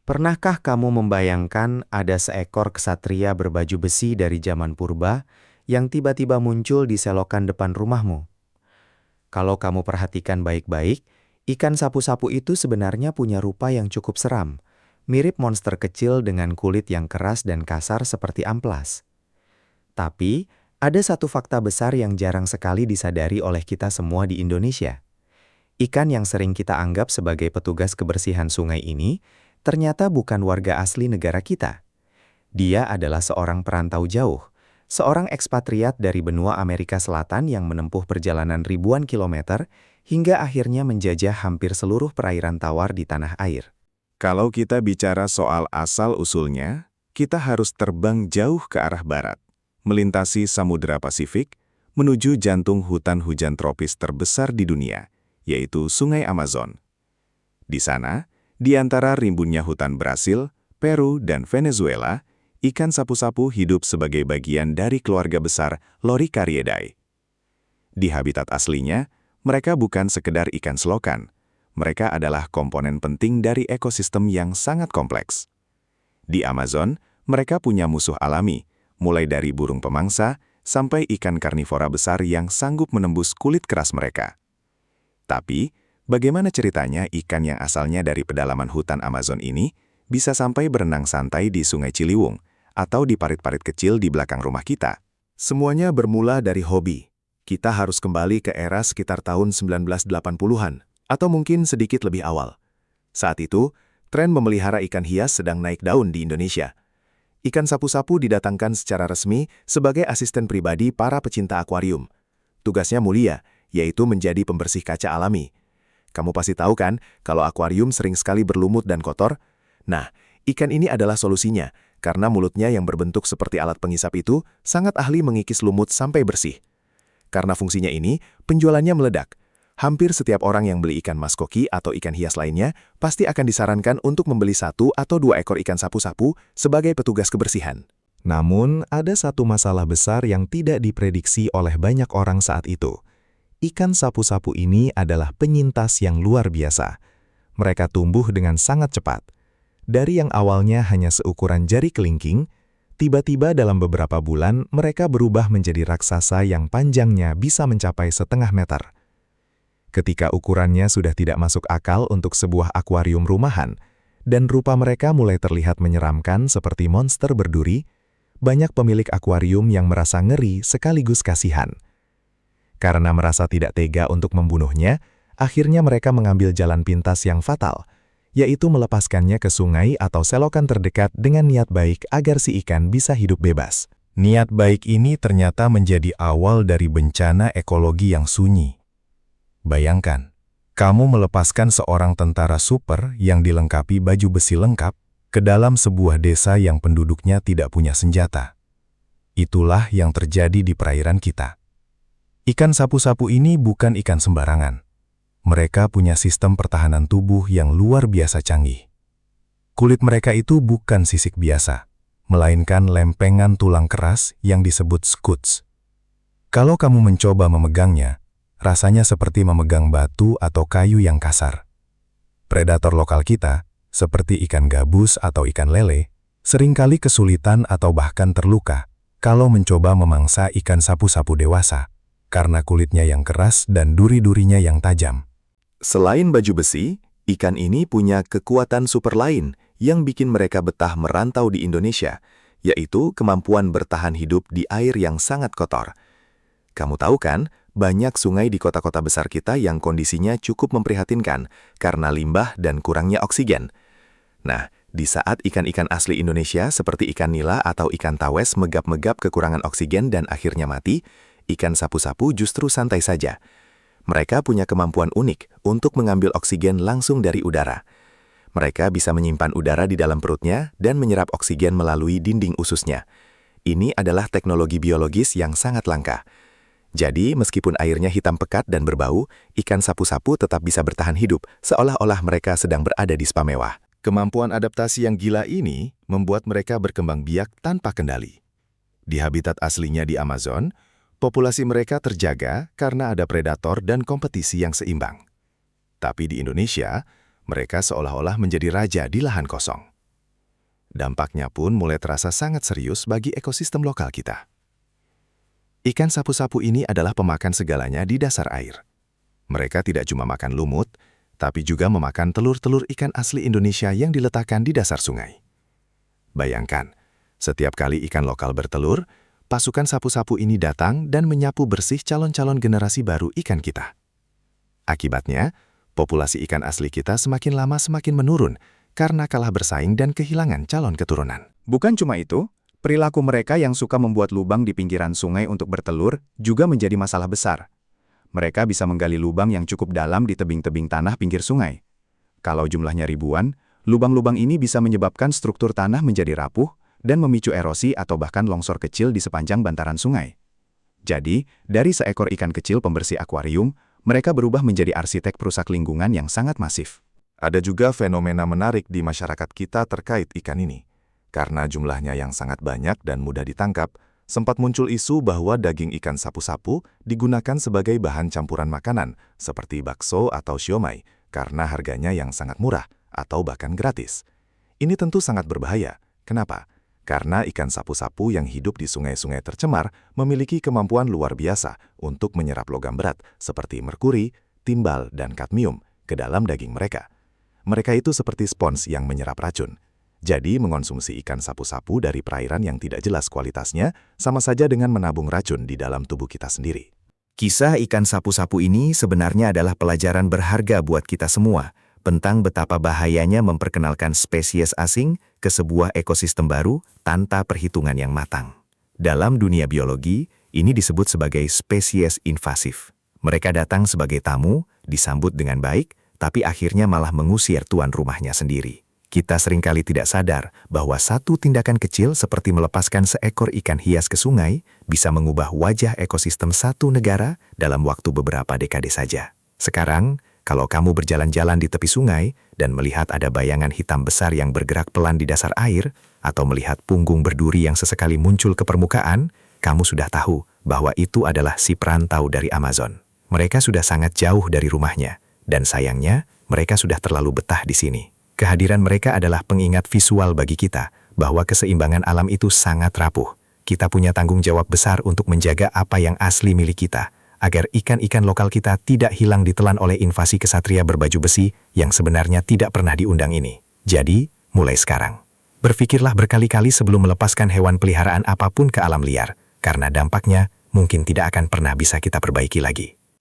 Pernahkah kamu membayangkan ada seekor ksatria berbaju besi dari zaman purba yang tiba-tiba muncul di selokan depan rumahmu? Kalau kamu perhatikan baik-baik, ikan sapu-sapu itu sebenarnya punya rupa yang cukup seram, mirip monster kecil dengan kulit yang keras dan kasar seperti amplas. Tapi, ada satu fakta besar yang jarang sekali disadari oleh kita semua di Indonesia. Ikan yang sering kita anggap sebagai petugas kebersihan sungai ini ternyata bukan warga asli negara kita. Dia adalah seorang perantau jauh, seorang ekspatriat dari benua Amerika Selatan yang menempuh perjalanan ribuan kilometer hingga akhirnya menjajah hampir seluruh perairan tawar di tanah air. Kalau kita bicara soal asal-usulnya, kita harus terbang jauh ke arah barat, melintasi Samudra Pasifik, menuju jantung hutan hujan tropis terbesar di dunia, yaitu Sungai Amazon. Di sana, di antara rimbunnya hutan Brasil, Peru, dan Venezuela, ikan sapu-sapu hidup sebagai bagian dari keluarga besar Loricariidae. Di habitat aslinya, mereka bukan sekedar ikan selokan. Mereka adalah komponen penting dari ekosistem yang sangat kompleks. Di Amazon, mereka punya musuh alami, mulai dari burung pemangsa sampai ikan karnivora besar yang sanggup menembus kulit keras mereka. Tapi, bagaimana ceritanya ikan yang asalnya dari pedalaman hutan Amazon ini bisa sampai berenang santai di Sungai Ciliwung atau di parit-parit kecil di belakang rumah kita? Semuanya bermula dari hobi. Kita harus kembali ke era sekitar tahun 1980-an, atau mungkin sedikit lebih awal. Saat itu, tren memelihara ikan hias sedang naik daun di Indonesia. Ikan sapu-sapu didatangkan secara resmi sebagai asisten pribadi para pecinta akuarium. Tugasnya mulia, yaitu menjadi pembersih kaca alami. Kamu pasti tahu kan, kalau akuarium sering sekali berlumut dan kotor? Nah, ikan ini adalah solusinya, karena mulutnya yang berbentuk seperti alat pengisap itu sangat ahli mengikis lumut sampai bersih. Karena fungsinya ini, penjualannya meledak. Hampir setiap orang yang beli ikan mas koki atau ikan hias lainnya pasti akan disarankan untuk membeli 1 atau 2 ekor ikan sapu-sapu sebagai petugas kebersihan. Namun, ada satu masalah besar yang tidak diprediksi oleh banyak orang saat itu. Ikan sapu-sapu ini adalah penyintas yang luar biasa. Mereka tumbuh dengan sangat cepat. Dari yang awalnya hanya seukuran jari kelingking, tiba-tiba dalam beberapa bulan mereka berubah menjadi raksasa yang panjangnya bisa mencapai 0,5 meter. Ketika ukurannya sudah tidak masuk akal untuk sebuah akuarium rumahan, dan rupa mereka mulai terlihat menyeramkan seperti monster berduri, banyak pemilik akuarium yang merasa ngeri sekaligus kasihan. Karena merasa tidak tega untuk membunuhnya, akhirnya mereka mengambil jalan pintas yang fatal, yaitu melepaskannya ke sungai atau selokan terdekat dengan niat baik agar si ikan bisa hidup bebas. Niat baik ini ternyata menjadi awal dari bencana ekologi yang sunyi. Bayangkan, kamu melepaskan seorang tentara super yang dilengkapi baju besi lengkap ke dalam sebuah desa yang penduduknya tidak punya senjata. Itulah yang terjadi di perairan kita. Ikan sapu-sapu ini bukan ikan sembarangan. Mereka punya sistem pertahanan tubuh yang luar biasa canggih. Kulit mereka itu bukan sisik biasa, melainkan lempengan tulang keras yang disebut scutes. Kalau kamu mencoba memegangnya, rasanya seperti memegang batu atau kayu yang kasar. Predator lokal kita, seperti ikan gabus atau ikan lele, seringkali kesulitan atau bahkan terluka kalau mencoba memangsa ikan sapu-sapu dewasa, karena kulitnya yang keras dan duri-durinya yang tajam. Selain baju besi, ikan ini punya kekuatan super lain yang bikin mereka betah merantau di Indonesia, yaitu kemampuan bertahan hidup di air yang sangat kotor. Kamu tahu kan, banyak sungai di kota-kota besar kita yang kondisinya cukup memprihatinkan karena limbah dan kurangnya oksigen. Nah, di saat ikan-ikan asli Indonesia seperti ikan nila atau ikan tawes megap-megap kekurangan oksigen dan akhirnya mati, ikan sapu-sapu justru santai saja. Mereka punya kemampuan unik untuk mengambil oksigen langsung dari udara. Mereka bisa menyimpan udara di dalam perutnya dan menyerap oksigen melalui dinding ususnya. Ini adalah teknologi biologis yang sangat langka. Jadi, meskipun airnya hitam pekat dan berbau, ikan sapu-sapu tetap bisa bertahan hidup, seolah-olah mereka sedang berada di spa mewah. Kemampuan adaptasi yang gila ini membuat mereka berkembang biak tanpa kendali. Di habitat aslinya di Amazon, populasi mereka terjaga karena ada predator dan kompetisi yang seimbang. Tapi di Indonesia, mereka seolah-olah menjadi raja di lahan kosong. Dampaknya pun mulai terasa sangat serius bagi ekosistem lokal kita. Ikan sapu-sapu ini adalah pemakan segalanya di dasar air. Mereka tidak cuma makan lumut, tapi juga memakan telur-telur ikan asli Indonesia yang diletakkan di dasar sungai. Bayangkan, setiap kali ikan lokal bertelur, pasukan sapu-sapu ini datang dan menyapu bersih calon-calon generasi baru ikan kita. Akibatnya, populasi ikan asli kita semakin lama semakin menurun karena kalah bersaing dan kehilangan calon keturunan. Bukan cuma itu, perilaku mereka yang suka membuat lubang di pinggiran sungai untuk bertelur juga menjadi masalah besar. Mereka bisa menggali lubang yang cukup dalam di tebing-tebing tanah pinggir sungai. Kalau jumlahnya ribuan, lubang-lubang ini bisa menyebabkan struktur tanah menjadi rapuh dan memicu erosi atau bahkan longsor kecil di sepanjang bantaran sungai. Jadi, dari seekor ikan kecil pembersih akuarium, mereka berubah menjadi arsitek perusak lingkungan yang sangat masif. Ada juga fenomena menarik di masyarakat kita terkait ikan ini. Karena jumlahnya yang sangat banyak dan mudah ditangkap, sempat muncul isu bahwa daging ikan sapu-sapu digunakan sebagai bahan campuran makanan, seperti bakso atau siomay, karena harganya yang sangat murah atau bahkan gratis. Ini tentu sangat berbahaya. Kenapa? Karena ikan sapu-sapu yang hidup di sungai-sungai tercemar memiliki kemampuan luar biasa untuk menyerap logam berat seperti merkuri, timbal, dan kadmium ke dalam daging mereka. Mereka itu seperti spons yang menyerap racun. Jadi, mengonsumsi ikan sapu-sapu dari perairan yang tidak jelas kualitasnya sama saja dengan menabung racun di dalam tubuh kita sendiri. Kisah ikan sapu-sapu ini sebenarnya adalah pelajaran berharga buat kita semua tentang betapa bahayanya memperkenalkan spesies asing ke sebuah ekosistem baru tanpa perhitungan yang matang. Dalam dunia biologi, ini disebut sebagai spesies invasif. Mereka datang sebagai tamu, disambut dengan baik, tapi akhirnya malah mengusir tuan rumahnya sendiri. Kita seringkali tidak sadar bahwa satu tindakan kecil seperti melepaskan seekor ikan hias ke sungai bisa mengubah wajah ekosistem satu negara dalam waktu beberapa dekade saja. Sekarang, kalau kamu berjalan-jalan di tepi sungai dan melihat ada bayangan hitam besar yang bergerak pelan di dasar air, atau melihat punggung berduri yang sesekali muncul ke permukaan, kamu sudah tahu bahwa itu adalah si perantau dari Amazon. Mereka sudah sangat jauh dari rumahnya. Dan sayangnya, mereka sudah terlalu betah di sini. Kehadiran mereka adalah pengingat visual bagi kita bahwa keseimbangan alam itu sangat rapuh. Kita punya tanggung jawab besar untuk menjaga apa yang asli milik kita, agar ikan-ikan lokal kita tidak hilang ditelan oleh invasi kesatria berbaju besi yang sebenarnya tidak pernah diundang ini. Jadi, mulai sekarang, berpikirlah berkali-kali sebelum melepaskan hewan peliharaan apapun ke alam liar, karena dampaknya mungkin tidak akan pernah bisa kita perbaiki lagi.